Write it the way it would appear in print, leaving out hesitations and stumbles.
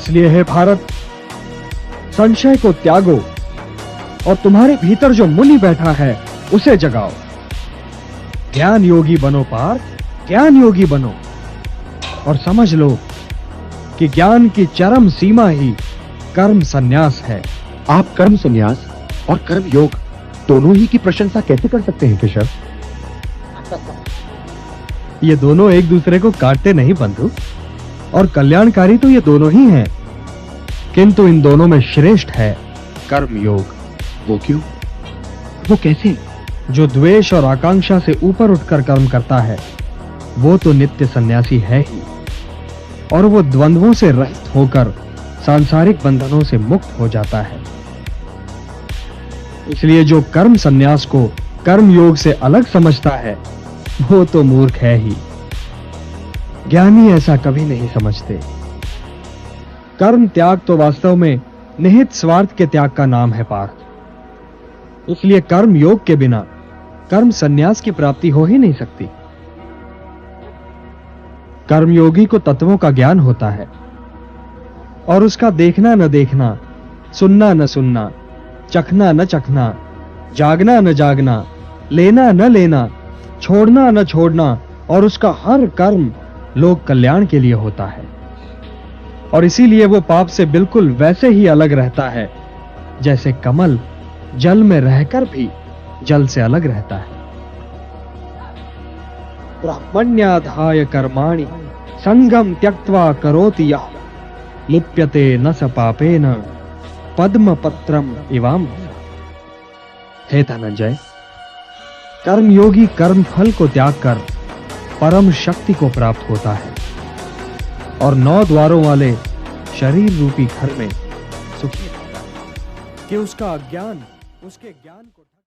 इसलिए हे भारत, संशय को त्यागो और तुम्हारे भीतर जो मुनि बैठा है उसे जगाओ। ज्ञान योगी बनो पार्थ, ज्ञान योगी बनो, और समझ लो कि ज्ञान की चरम सीमा ही कर्म संन्यास है। आप कर्म संन्यास और कर्म योग दोनों ही की प्रशंसा कैसे कर सकते हैं केशव? ये दोनों एक दूसरे को काटते नहीं बंधु, और कल्याणकारी तो ये दोनों ही हैं, किंतु इन दोनों में श्रेष्ठ है कर्म योग। वो क्यों? वो कैसे? जो द्वेष और आकांक्षा से ऊपर उठकर कर्म करता है वो तो नित्य सन्यासी है ही, और वो द्वंद्वों से रहित होकर सांसारिक बंधनों से मुक्त हो जाता है। इसलिए जो कर्म संन्यास को कर्म योग से अलग समझता है वो तो मूर्ख है ही। ज्ञानी ऐसा कभी नहीं समझते। कर्म त्याग तो वास्तव में निहित स्वार्थ के त्याग का नाम है पार्थ। इसलिए कर्म योग के बिना कर्म संन्यास की प्राप्ति हो ही नहीं सकती। कर्मयोगी को तत्वों का ज्ञान होता है और उसका देखना न देखना, सुनना न सुनना, चखना न चखना, जागना न जागना, लेना न लेना, छोड़ना न छोड़ना, और उसका हर कर्म लोक कल्याण के लिए होता है। और इसीलिए वो पाप से बिल्कुल वैसे ही अलग रहता है जैसे कमल जल में रहकर भी जल से अलग रहता है। ब्रह्मण्याधाय कर्माणि संगम त्यक्त्वा करोति यः लिप्यते न स पापेन पद्मपत्रम इवाम। हे धनंजय, कर्मयोगी कर्म फल को त्याग कर परम शक्ति को प्राप्त होता है और 9 द्वारों वाले शरीर रूपी घर में सुखी रहता है कि उसका अज्ञान उसके ज्ञान को